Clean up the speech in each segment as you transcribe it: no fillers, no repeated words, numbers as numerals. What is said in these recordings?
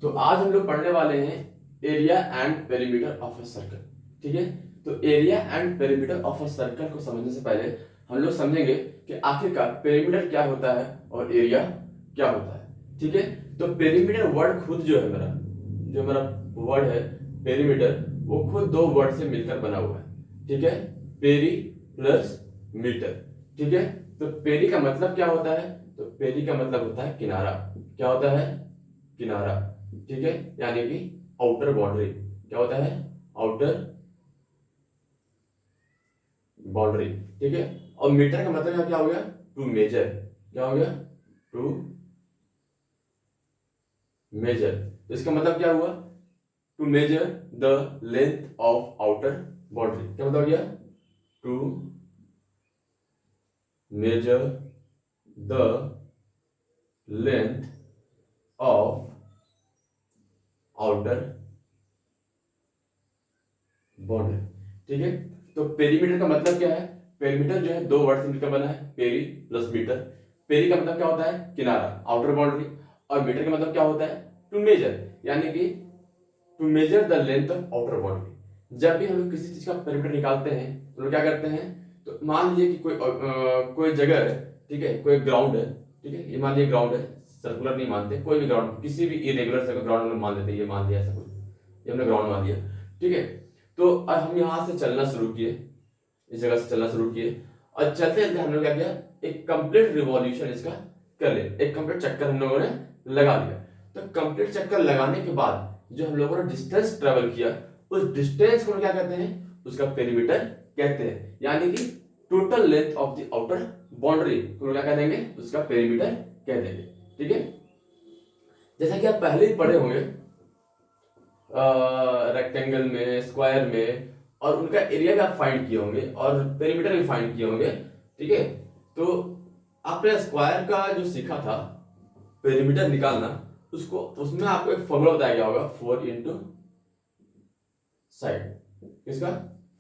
तो आज हम लोग पढ़ने वाले हैं area and perimeter of a circle. ठीक है, तो area and perimeter of a circle को समझने से पहले हम लोग समझेंगे कि आखिरकार पेरीमीटर क्या होता है और एरिया क्या होता है। ठीक है, तो पेरीमीटर वर्ड खुद जो है मेरा वर्ड है पेरीमीटर, वो खुद दो वर्ड से मिलकर बना हुआ है। ठीक है, पेरी प्लस मीटर। ठीक है, तो पेरी का मतलब क्या होता है? तो पेरी का मतलब होता है किनारा। क्या होता है? किनारा। ठीक है, यानी कि आउटर बाउंड्री। क्या होता है? Outer boundary. ठीक है, और मीटर का मतलब यहाँ क्या हो गया? To measure. क्या हो गया? To measure. तो इसका मतलब क्या हुआ? To measure the length of outer boundary. क्या मतलब हो गया? To measure the length of outer boundary. ठीक है, तो पेरीमीटर का मतलब क्या है? पेरीमीटर जो है दो वर्ड से मिलकर बना है, पेरी प्लस मीटर। पेरी का मतलब क्या होता है? किनारा, आउटर बाउंड्री। और मीटर का मतलब क्या होता है? टू मेजर, यानी कि to measure the length of outer boundary. जब भी हम लोग किसी चीज का पेरीमीटर निकालते हैं तो लोग क्या करते हैं? तो मान लीजिए कि कोई जगह है। ठीक है, कोई ग्राउंड है। ठीक है, ये मान लीजिए ग्राउंड है, सर्कुलर नहीं मानते, कोई भी ग्राउंड, किसी भी इरेगुलर सर्कल ग्राउंड हम लोग मान लेते हैं, ये मान लिया ऐसा कुछ, ये हमने ग्राउंड मान लिया। ठीक है, तो अब हम यहाँ से चलना शुरू किए, इस जगह से चलना शुरू किए, और चलते चलते हम लोग क्या किया? एक कंप्लीट रिवॉल्यूशन इसका कर ले, एक कंप्लीट चक्कर हम लोगों ने लगा लिया। तो कंप्लीट चक्कर लगाने के बाद जो हम लोगों ने डिस्टेंस ट्रेवल किया, उस डिस्टेंस को क्या कहते हैं? उसका पेरीमीटर कहते हैं, यानी कि total length of the outer boundary को क्या कह देंगे? उसका पेरीमीटर कह देंगे। ठीक है, जैसा कि आप पहले ही पढ़े होंगे रेक्टेंगल में, स्क्वायर में, और उनका एरिया भी आप फाइंड किए होंगे और पेरीमीटर भी फाइंड किए होंगे। ठीक है, तो आपने स्क्वायर का जो सीखा था पेरीमीटर निकालना, उसको उसमें आपको एक फॉर्मूला बताया गया होगा, 4 इंटू साइड। किसका?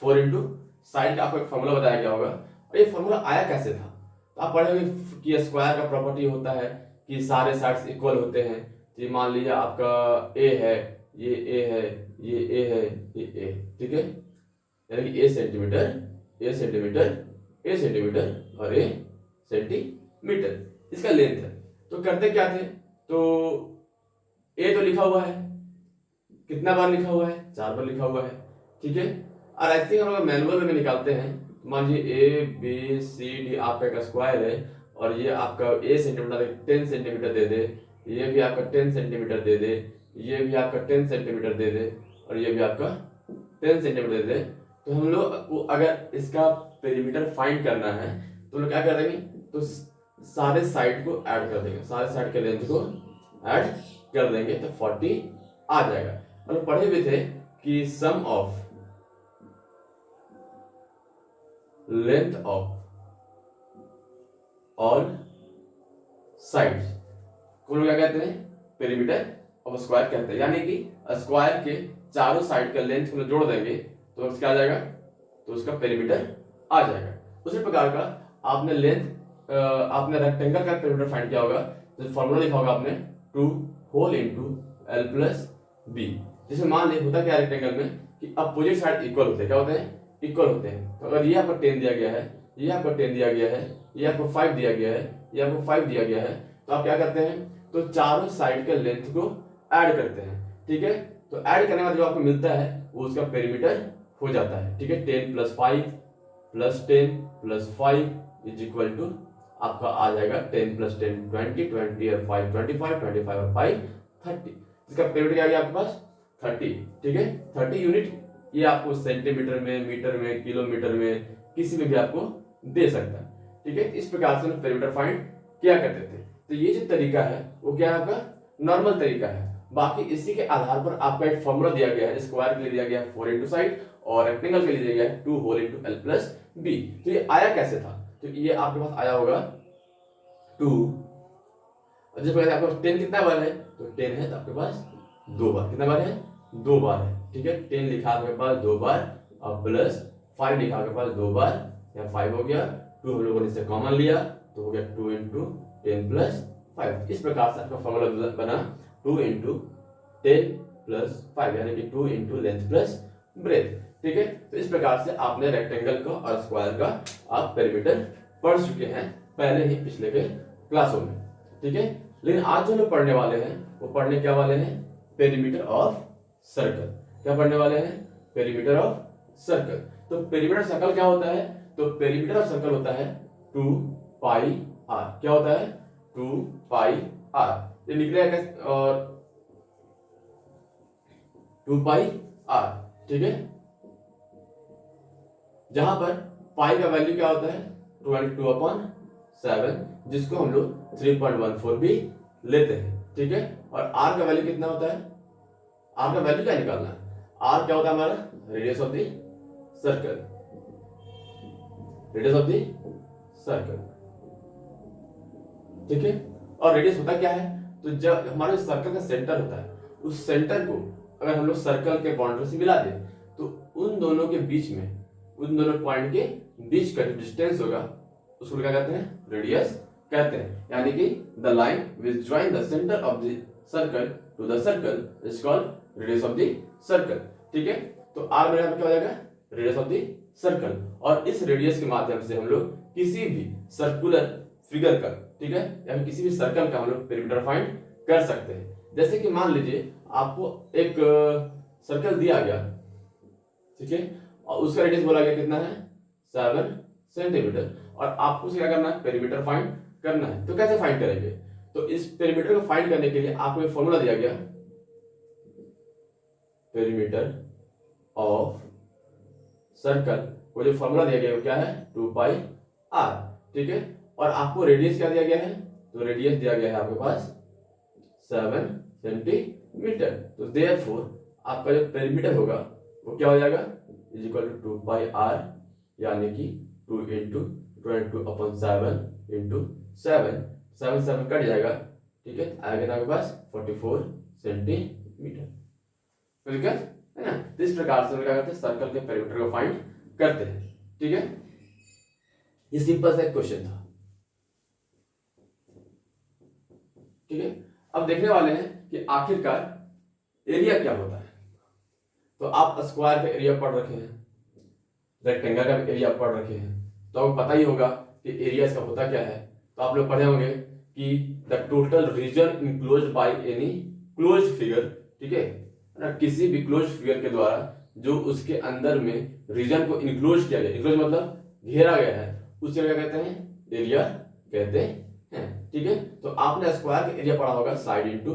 4 इंटू साइड का आपको एक फॉर्मूला बताया गया होगा। और ये फॉर्मूला आया कैसे था? तो आप पढ़े होंगे कि स्क्वायर का प्रॉपर्टी होता है कि सारे साइड्स इक्वल होते हैं। तो मान लीजिए आपका ए है, ये ए है, ये ए है, ये ए। ठीक है, यानी कि ए सेंटीमीटर, ए सेंटीमीटर, ए सेंटीमीटर और ए सेंटीमीटर इसका लेंथ है। तो करते क्या थे? तो ए तो लिखा हुआ है, कितना बार लिखा हुआ है? 4 बार लिखा हुआ है। ठीक है, और ऐसे ही हम लोग मैनुअल में निकालते हैं। मान लीजिए ए बी सी डी आपका एक स्क्वायर है, और ये आपका ए सेंटीमीटर 10 सेंटीमीटर दे दे, ये भी आपका 10 सेंटीमीटर दे दे, ये भी आपका 10 सेंटीमीटर दे दे, और ये भी आपका 10 सेंटीमीटर दे दे। तो हम लोग को अगर इसका पेरीमीटर फाइंड करना है तो लोग क्या कर देंगे? तो सारे साइड को ऐड कर देंगे, सारे साइड के लेंथ को ऐड कर देंगे तो 40 आ जाएगा। मतलब पढ़े हुए थे कि sum of length of all sides को लोग क्या कहते हैं? पेरीमीटर ऑफ स्क्वायर कहते हैं, यानी कि स्क्वायर के चारों साइड का लेंथ को जोड़ देंगे तो उसका आ जाएगा, तो उसका पेरीमीटर आ जाएगा। उसी प्रकार का आपने रेक्टेंगल का पेरीमीटर फाइंड किया होगा, तो फॉर्मूला लिखा होगा आपने 2 whole into L plus B. जिसमें मान ली होता क्या है रेक्टेंगल में कि अपोजिट साइड इक्वल होते हैं। क्या होते हैं? इक्वल होते हैं। तो अगर ये आपको 10 दिया गया है, ये आपको 10 दिया गया है, ये आपको 5 दिया गया है, ये आपको 5 दिया गया है, तो आप क्या करते हैं? तो चारों साइड के लेंथ को ऐड करते हैं। ठीक है, तो ऐड करने के बाद जो आपको मिलता है वो उसका पेरीमीटर हो जाता है। ठीक है, 10 plus 5 plus 10 plus 5 is equal to आपका आ जाएगा 10 प्लस 10 20, 20 और 5 25, 25 और 5 30। इसका पेरीमीटर क्या आ गया आपके पास? 30। ठीक है, 30 यूनिट। ये आपको सेंटीमीटर में, मीटर में, किलोमीटर में, किसी में भी आपको दे सकता है। ठीक है, इस प्रकार से हम पेरीमीटर फाइंड किया करते थे। तो ये जो तरीका है वो क्या है? आपका नॉर्मल तरीका है। बाकी इसी के आधार पर आपका एक फॉर्मूला दिया गया है, स्क्वायर के लिए दिया गया है 4 इंटू साइड, और रेक्टेंगल के लिए दिया गया है 2 whole into L plus B. तो ये आया कैसे था? तो ये आपके पास आया होगा 2, जिस प्रकार आपके पास 10 कितना बार है? तो 10 है तो आपके पास 2 बार। कितना बार है? 2 बार है। ठीक है, 10 लिखा आपके पास 2 बार, और प्लस 5 लिखा आपके पास 2 बार, या 5 हो गया। 2 हम लोगों ने इससे कॉमन लिया तो हो गया 2 इंटू 10 प्लस 5। इस प्रकार से आपका फॉर्मूला बना 2 इंटू 10 प्लस 5 यानी कि 2 इंटू लेंथ प्लस ब्रेथ। ठीक है, तो इस प्रकार से आपने रेक्टेंगल का और स्क्वायर का आप पेरीमीटर पढ़ चुके हैं पहले ही पिछले के क्लासों में। ठीक है, लेकिन आज जो लोग पढ़ने वाले हैं वो पढ़ने क्या वाले हैं, पेरीमीटर ऑफ सर्कल। क्या पढ़ने वाले हैं, पेरीमीटर ऑफ सर्कल। तो पेरीमीटर सर्कल क्या होता है, तो पेरीमीटर ऑफ सर्कल होता है 2 पाई आर। क्या होता है, 2 पाई आर। ये निकलेगा कैसे, और 2 पाई आर। ठीक है, जहां पर पाई का वैल्यू क्या होता है 22/7, जिसको हम लोग 3.14 भी लेते हैं। ठीक है, और आर का वैल्यू कितना होता है, आर का वैल्यू क्या निकालना है, आर क्या होता है हमारा radius of the circle, radius of the circle. ठीक है, और रेडियस होता क्या है, तो जब हमारे सर्कल का सेंटर होता है उस सेंटर को अगर हम लोग सर्कल के बाउंड्री से मिला दें तो उन दोनों के बीच में, उन दोनों पॉइंट के बीच का जो डिस्टेंस होगा उसको क्या कहते हैं, रेडियस कहते हैं। यानी कि the line which join the centre of the circle to the circle is called radius of the circle. ठीक है, तो आर मेरे क्या हो जाएगा, रेडियस ऑफ द सर्कल। और इस रेडियस के माध्यम से हम लोग किसी भी सर्कुलर फिगर का, ठीक है, या फिर किसी भी सर्कल का हम लोग पेरीमीटर फाइंड कर सकते हैं। जैसे कि मान लीजिए आपको एक सर्कल दिया गया, ठीक है, और उसका रेडियस बोला गया कितना है 7 सेंटीमीटर, और आपको क्या करना है, पेरीमीटर फाइंड करना है। तो कैसे फाइंड करेंगे, तो इस पेरीमीटर को फाइंड करने के लिए आपको एक फॉर्मूला दिया गया, पेरीमीटर ऑफ सर्कल, वो जो फॉर्मूला दिया गया वो क्या है 2 पाई आर। ठीक है, और आपको रेडियस क्या दिया गया है, तो रेडियस दिया गया है आपके पास 7 सेंटीमीटर। तो देयरफॉर आपका जो पेरीमीटर होगा वो क्या हो जाएगा, is equal to 2 pi R, यानी कि 2 इंटू 22/7 इंटू 7, 7 कट जाएगा। ठीक है, आएगा आपके पास 44 सेंटीमीटर। ठीक है ना, तो इस प्रकार से हम क्या करते हैं, सर्कल के पेरीमीटर को फाइंड करते हैं। ठीक है, ये सिंपल सा एक क्वेश्चन था। ठीक है, अब देखने वाले हैं कि आखिरकार एरिया क्या होता है। तो आप स्क्वायर का एरिया पढ़ रखे हैं, रेक्टेंगल का एरिया पढ़ रखे हैं, तो आपको पता ही होगा कि एरिया इसका होता क्या है। तो आप लोग पढ़े होंगे कि the total region enclosed by any closed figure. ठीक है ना, किसी भी क्लोज्ड फिगर के द्वारा जो उसके अंदर में रीजन को इनक्लोज किया गया, इनक्लोज मतलब घेरा गया है, उसे क्या कहते हैं, एरिया कहते हैं। ठीक है, तो आपने स्क्वायर का एरिया पढ़ा होगा साइड इंटू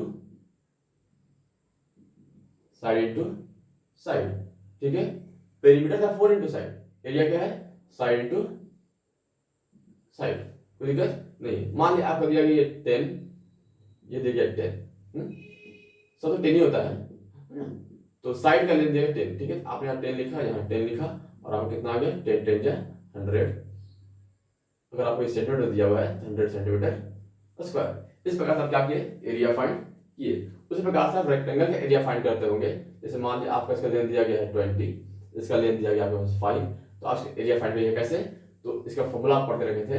साइड। ठीक है, पेरीमीटर था 4 इंटू साइड, एरिया क्या है साइड इंटू साइड। कोई दिक्कत नहीं। मान लिया आपको दिया गया ये 10, ये दिया गया 10, सब तो 10 ही होता है ना, तो साइड का लेंथ दिया गया 10। ठीक है, आपने यहाँ 10 लिखा, यहाँ 10 लिखा, और आपको कितना आ गया 10 10 जा 100। अगर आपको सेंटीमीटर दिया हुआ है 100 सेंटीमीटर स्क्वायर। इस प्रकार से आप क्या किए, एरिया फाइंड किए। उसी प्रकार से आप रेक्टेंगल का एरिया फाइंड करते होंगे। जैसे मान लिया आपका इसका लेंथ दिया गया है 20, इसका लेंथ दिया गया आपके पास 5, तो आप एरिया फाइंड करिए कैसे, तो इसका फॉर्मूला आप पढ़ के रखे थे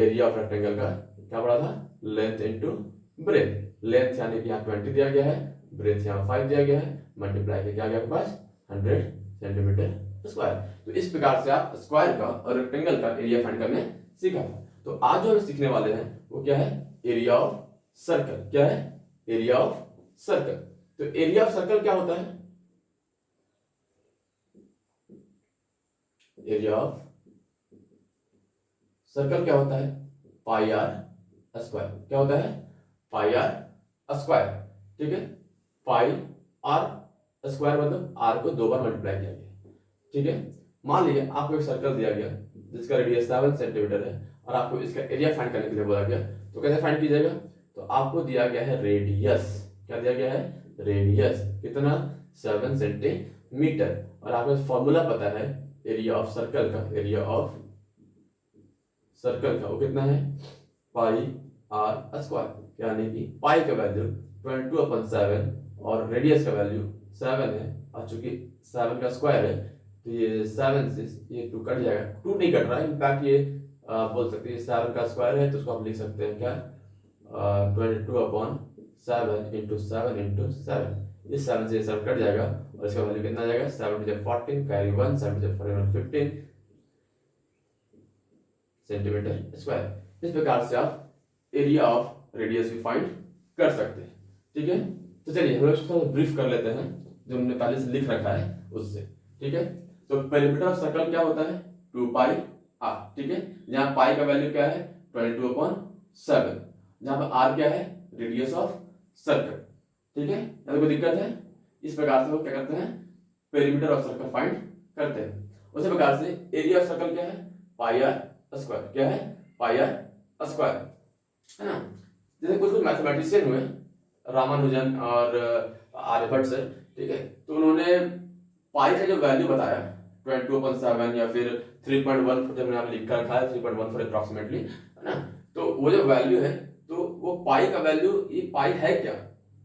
एरिया ऑफ रेक्टेंगल का, क्या पढ़ा था, लेंथ इंटू ब्रेथ। लेंथ यानी कि यहाँ 20 दिया गया है, ब्रेथ यहाँ 5 दिया गया है, मल्टीप्लाई करके आ गया आपके पास 100 सेंटीमीटर स्क्वायर। तो इस प्रकार से आप स्क्वायर का और रेक्टेंगल का एरिया फाइंड करने सीखा था। तो आज जो हम सीखने वाले हैं वो क्या है, एरिया ऑफ सर्कल। क्या है, एरिया ऑफ सर्कल। तो एरिया ऑफ सर्कल क्या होता है, एरिया ऑफ सर्कल क्या होता है, पाई आर स्क्वायर। क्या होता है, पाई आर स्क्वायर। ठीक है, पाई आर स्क्वायर मतलब आर को 2 बार मल्टीप्लाई किया गया। ठीक है, मान लीजिए आपको एक सर्कल दिया गया जिसका रेडियस 7 सेंटीमीटर है, और आपको इसका एरिया फाइंड करने के लिए बोला गया, तो कैसे फाइंड कीजिएगा, तो आपको दिया गया है रेडियस। क्या दिया गया है, रेडियस कितना 7 सेंटीमीटर, और आपको फॉर्मूला पता है एरिया ऑफ सर्कल का, एरिया ऑफ सर्कल का वो कितना है, पाई आर स्क्वायर। यानी कि पाई का वैल्यू 22/7 और रेडियस का वैल्यू 7 है, और चूंकि 7 का स्क्वायर है तो ये 7 से ये 2 कट जाएगा, 2 नहीं कट रहा है, इनफैक्ट ये बोल सकते हैं 7 का स्क्वायर है, तो उसको आप लिख सकते हैं क्या 22/7 7 इंटू 7 इंटू 7, इस 7 से 7 कट जाएगा और इसका वैल्यू कितना आ जाएगा 7 two 14 carry 1, 7 two 15 centimetre square. इस प्रकार से आप एरिया ऑफ रेडियस भी फाइंड कर सकते हैं। ठीक है, तो चलिए हम लोग इसको थोड़ा ब्रीफ कर लेते हैं जो हमने पहले से लिख रखा है उससे। ठीक है, तो पेरीमीटर ऑफ सर्कल क्या होता है 2 पाई r। ठीक है, जहां पाई का वैल्यू क्या है 22/7, जहां पर r क्या है रेडियस ऑफ सर्कल। ठीक है, अगर कोई दिक्कत है इस प्रकार से हम क्या करते हैं पेरीमीटर ऑफ सर्कल फाइंड करते हैं। उसी प्रकार से एरिया ऑफ सर्कल क्या है पाई r स्क्वायर, क्या है पाई r स्क्वायर, है ना। जैसे कुछ मैथमेटिशियन हुए रामानुजन और आर्यभट्ट सर, ठीक है, तो उन्होंने पाई का जो वैल्यू बताया 22/7 या फिर 3.14 जब मैंने लिख कर रखा है 3.14 अप्रॉक्सीमेटली, है ना। तो वो जो वैल्यू है तो वो पाई का वैल्यू, ये पाई है क्या,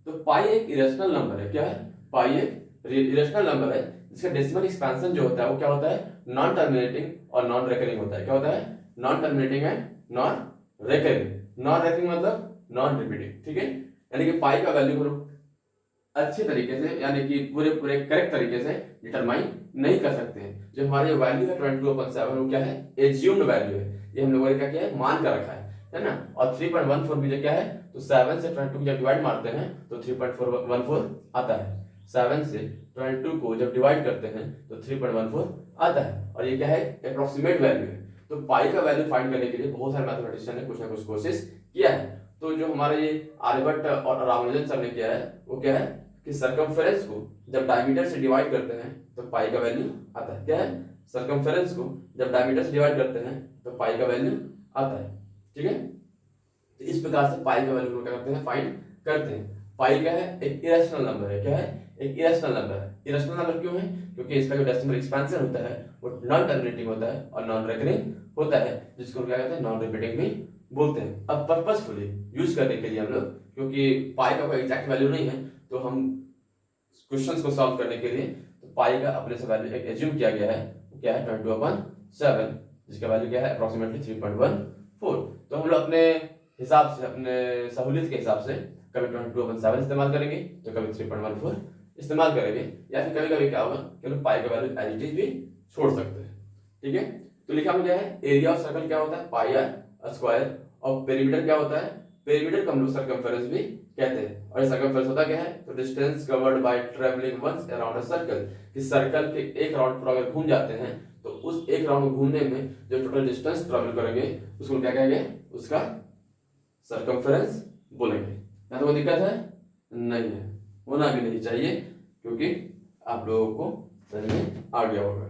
तो पाई एक इरेशनल नंबर है। क्या है पाई एक इरेशनल नंबर है जिसका डेसिमल एक्सपेंशन जो होता है वो क्या होता है नॉन टर्मिनेटिंग और नॉन रेकरिंग होता है। क्या होता है non terminating and non recurring. Non recurring मतलब नॉन रिपीटिंग। ठीक है, यानी कि पाई का वैल्यू को अच्छे तरीके से यानी कि पूरे पूरे करेक्ट तरीके से डिटरमाइन नहीं कर सकते हैं। जो हमारे वैल्यू है 22/7 वो क्या है एज्यूम्ड वैल्यू है, ये हम लोगों ने क्या किया है मान कर रखा है ना। और 3.14 भी जो क्या है तो 7 से 22 जब डिवाइड मारते हैं तो 3.14 आता है। 7 से 22 को जब डिवाइड करते हैं तो 3.14 आता है और ये क्या है अप्रोक्सीमेट वैल्यू है। तो पाई का वैल्यू फाइंड करने के लिए बहुत सारे मैथमेटिशियन ने कुछ ना कुछ कोशिश किया है। तो जो हमारे ये आर्यभट्ट और रामानुजन सर ने किया है वो क्या है कि सर्कमफेरेंस को जब डायमीटर से डिवाइड करते हैं तो पाई का वैल्यू आता है। क्या है सर्कमफेरेंस को जब डायमीटर से डिवाइड करते हैं तो पाई का वैल्यू आता है। ठीक है, तो इस प्रकार से पाई का वैल्यू क्या करते हैं फाइंड करते हैं। पाई क्या है एक इरेशनल नंबर है। क्या है एक इरेशनल नंबर है। इरेशनल नंबर क्यों है क्योंकि इसका जो डेसिमल एक्सपेंशन होता है वो नॉन टर्मिनेटिंग होता है और नॉन रेकरिंग होता है, जिसको क्या कहते हैं नॉन रिपीटिंग भी बोलते हैं। अब पर्पसफुली यूज करने के लिए हम लोग, क्योंकि पाई का कोई एग्जैक्ट वैल्यू नहीं है, तो हम क्वेश्चंस को सॉल्व करने के लिए तो पाई का अपने से वैल्यू एक एज्यूम किया गया है क्या है 22/7, जिसका वैल्यू क्या है अप्रोक्सीमेटली 3.14। तो हम लोग अपने हिसाब से अपने सहूलियत के हिसाब से कभी 22/7 इस्तेमाल करेंगे तो कभी 3.14 इस्तेमाल करेंगे, या फिर कभी कभी क्या होगा कि लोग पाई का वैल्यू एज इट इज भी छोड़ सकते हैं। ठीक है, तो लिखा में क्या है एरिया ऑफ सर्कल क्या होता है पाई r स्क्वायर और पेरीमीटर क्या होता है पेरीमीटर को हम लोग सर्कमफेरेंस भी कहते हैं। और सर्कमफेरेंस होता क्या है तो distance covered by travelling once around a circle, कि सर्कल के एक राउंड पर अगर घूम जाते हैं तो उस एक राउंड घूमने में जो टोटल डिस्टेंस ट्रैवल करेंगे उसको क्या कहेंगे उसका सर्कमफेरेंस बोलेंगे। क्या तो कोई दिक्कत है नहीं है, होना भी नहीं चाहिए क्योंकि आप लोगों को समझ में आ गया होगा।